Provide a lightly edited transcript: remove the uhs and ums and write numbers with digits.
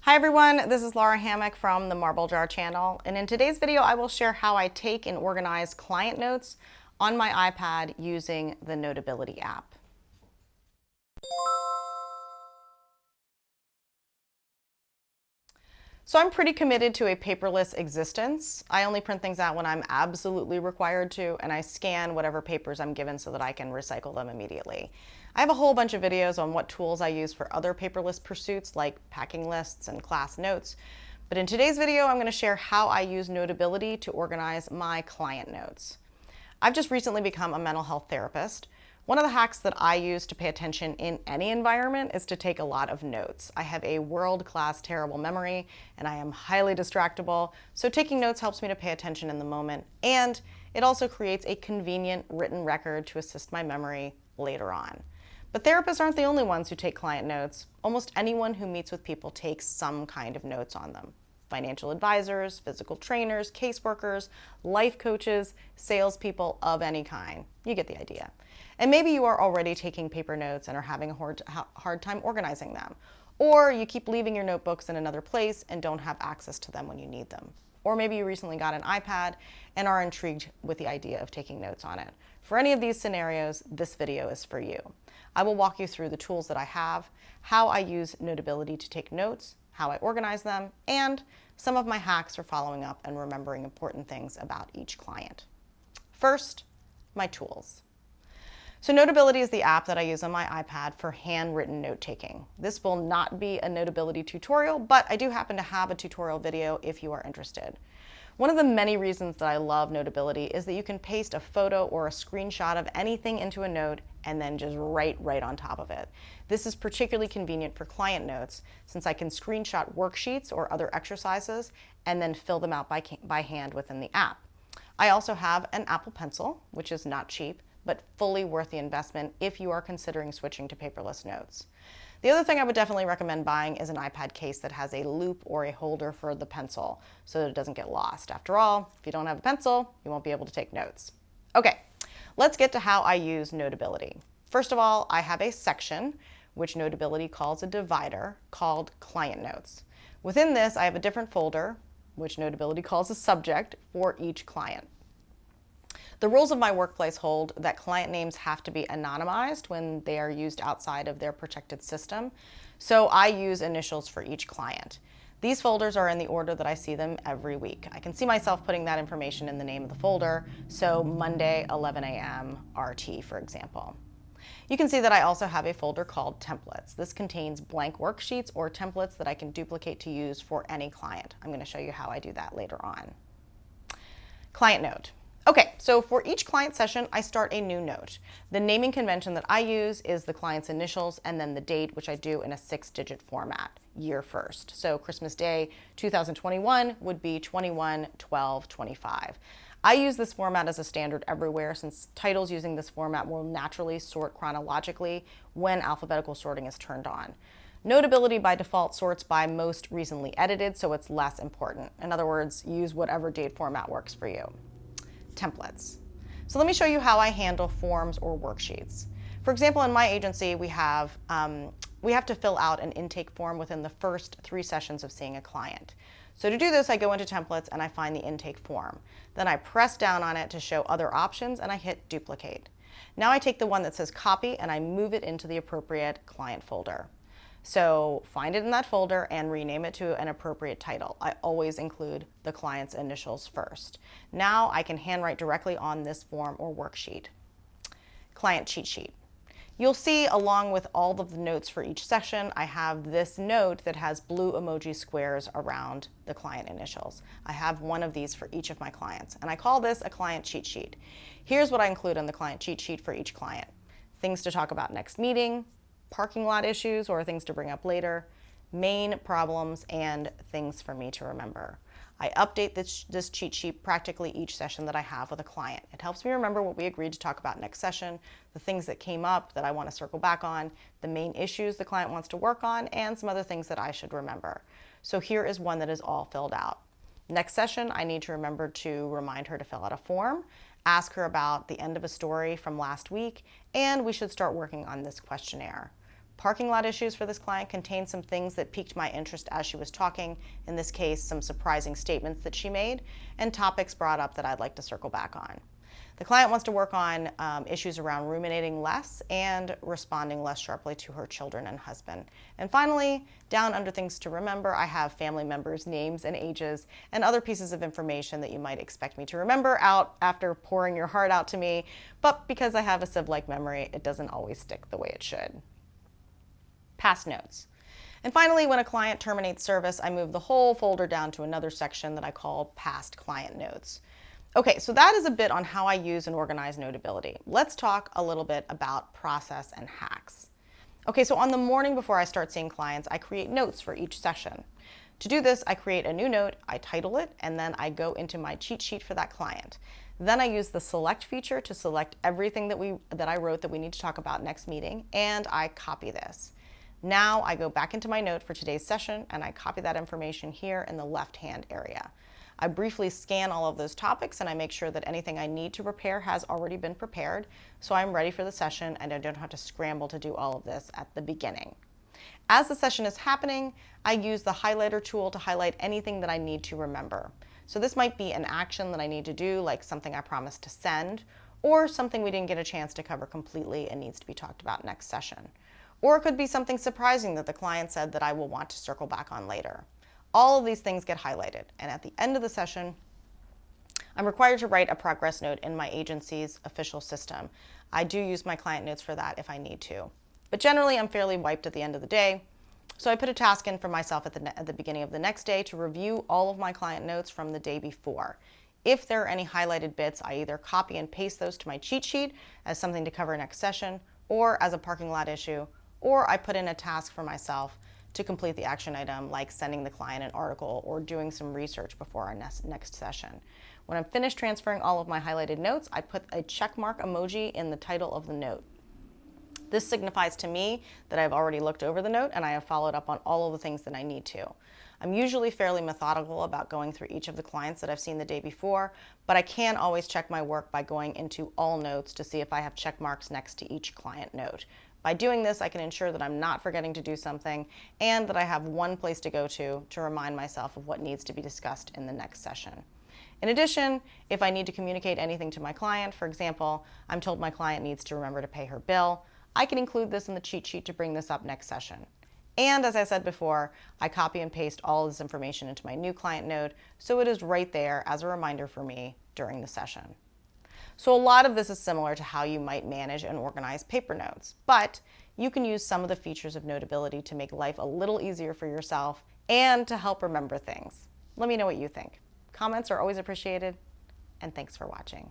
Hi everyone, this is Lara Hammock from the Marble Jar channel, and in today's video I will share how I take and organize client notes on my iPad using the Notability app. So I'm pretty committed to a paperless existence. I only print things out when I'm absolutely required to, and I scan whatever papers I'm given so that I can recycle them immediately. I have a whole bunch of videos on what tools I use for other paperless pursuits like packing lists and class notes. But in today's video, I'm going to share how I use Notability to organize my client notes. I've just recently become a mental health therapist. One of the hacks that I use to pay attention in any environment is to take a lot of notes. I have a world-class terrible memory and I am highly distractible, so taking notes helps me to pay attention in the moment, and it also creates a convenient written record to assist my memory later on. But therapists aren't the only ones who take client notes. Almost anyone who meets with people takes some kind of notes on them. Financial advisors, physical trainers, caseworkers, life coaches, salespeople of any kind. You get the idea. And maybe you are already taking paper notes and are having a hard time organizing them. Or you keep leaving your notebooks in another place and don't have access to them when you need them. Or maybe you recently got an iPad and are intrigued with the idea of taking notes on it. For any of these scenarios, this video is for you. I will walk you through the tools that I have, how I use Notability to take notes, how I organize them, and some of my hacks for following up and remembering important things about each client. First, my tools. So Notability is the app that I use on my iPad for handwritten note-taking. This will not be a Notability tutorial, but I do happen to have a tutorial video if you are interested. One of the many reasons that I love Notability is that you can paste a photo or a screenshot of anything into a note and then just write right on top of it. This is particularly convenient for client notes since I can screenshot worksheets or other exercises and then fill them out by hand within the app. I also have an Apple Pencil, which is not cheap, but fully worth the investment if you are considering switching to paperless notes. The other thing I would definitely recommend buying is an iPad case that has a loop or a holder for the pencil so that it doesn't get lost. After all, if you don't have a pencil, you won't be able to take notes. Okay, let's get to how I use Notability. First of all, I have a section, which Notability calls a divider, called Client Notes. Within this, I have a different folder, which Notability calls a subject, for each client. The rules of my workplace hold that client names have to be anonymized when they are used outside of their protected system, so I use initials for each client. These folders are in the order that I see them every week. I can see myself putting that information in the name of the folder, so Monday, 11 a.m. RT, for example. You can see that I also have a folder called Templates. This contains blank worksheets or templates that I can duplicate to use for any client. I'm going to show you how I do that later on. Client note. Okay, so for each client session, I start a new note. The naming convention that I use is the client's initials and then the date, which I do in a 6-digit format, year first. So Christmas Day 2021 would be 21/12/25. I use this format as a standard everywhere since titles using this format will naturally sort chronologically when alphabetical sorting is turned on. Notability by default sorts by most recently edited, so it's less important. In other words, use whatever date format works for you. Templates. So let me show you how I handle forms or worksheets. For example, in my agency, we have to fill out an intake form within the first 3 sessions of seeing a client. So to do this, I go into Templates and I find the intake form. Then I press down on it to show other options and I hit Duplicate. Now I take the one that says Copy and I move it into the appropriate client folder. So find it in that folder and rename it to an appropriate title. I always include the client's initials first. Now I can handwrite directly on this form or worksheet. Client cheat sheet. You'll see along with all of the notes for each session, I have this note that has blue emoji squares around the client initials. I have one of these for each of my clients, and I call this a client cheat sheet. Here's what I include on the client cheat sheet for each client. Things to talk about next meeting, parking lot issues or things to bring up later, main problems, and things for me to remember. I update this cheat sheet practically each session that I have with a client. It helps me remember what we agreed to talk about next session, the things that came up that I want to circle back on, the main issues the client wants to work on, and some other things that I should remember. So here is one that is all filled out. Next session, I need to remember to remind her to fill out a form, ask her about the end of a story from last week, and we should start working on this questionnaire. Parking lot issues for this client contain some things that piqued my interest as she was talking, in this case, some surprising statements that she made, and topics brought up that I'd like to circle back on. The client wants to work on issues around ruminating less and responding less sharply to her children and husband. And finally, down under things to remember, I have family members' names and ages and other pieces of information that you might expect me to remember out after pouring your heart out to me, but because I have a sieve-like memory, it doesn't always stick the way it should. Past notes. And finally, when a client terminates service, I move the whole folder down to another section that I call past client notes. Okay, so that is a bit on how I use and organize Notability. Let's talk a little bit about process and hacks. Okay, so on the morning before I start seeing clients, I create notes for each session. To do this, I create a new note, I title it, and then I go into my cheat sheet for that client. Then I use the select feature to select everything that I wrote that we need to talk about next meeting, and I copy this. Now I go back into my note for today's session and I copy that information here in the left-hand area. I briefly scan all of those topics and I make sure that anything I need to prepare has already been prepared, so I'm ready for the session and I don't have to scramble to do all of this at the beginning. As the session is happening, I use the highlighter tool to highlight anything that I need to remember. So this might be an action that I need to do, like something I promised to send, or something we didn't get a chance to cover completely and needs to be talked about next session. Or it could be something surprising that the client said that I will want to circle back on later. All of these things get highlighted, and at the end of the session, I'm required to write a progress note in my agency's official system. I do use my client notes for that if I need to. But generally, I'm fairly wiped at the end of the day, so I put a task in for myself at the beginning of the next day to review all of my client notes from the day before. If there are any highlighted bits, I either copy and paste those to my cheat sheet as something to cover next session, or as a parking lot issue, or I put in a task for myself to complete the action item, like sending the client an article or doing some research before our next session. When I'm finished transferring all of my highlighted notes, I put a checkmark emoji in the title of the note. This signifies to me that I've already looked over the note and I have followed up on all of the things that I need to. I'm usually fairly methodical about going through each of the clients that I've seen the day before, but I can always check my work by going into all notes to see if I have check marks next to each client note. By doing this, I can ensure that I'm not forgetting to do something and that I have one place to go to remind myself of what needs to be discussed in the next session. In addition, if I need to communicate anything to my client, for example, I'm told my client needs to remember to pay her bill, I can include this in the cheat sheet to bring this up next session. And as I said before, I copy and paste all of this information into my new client note, so it is right there as a reminder for me during the session. So a lot of this is similar to how you might manage and organize paper notes, but you can use some of the features of Notability to make life a little easier for yourself and to help remember things. Let me know what you think. Comments are always appreciated, and thanks for watching.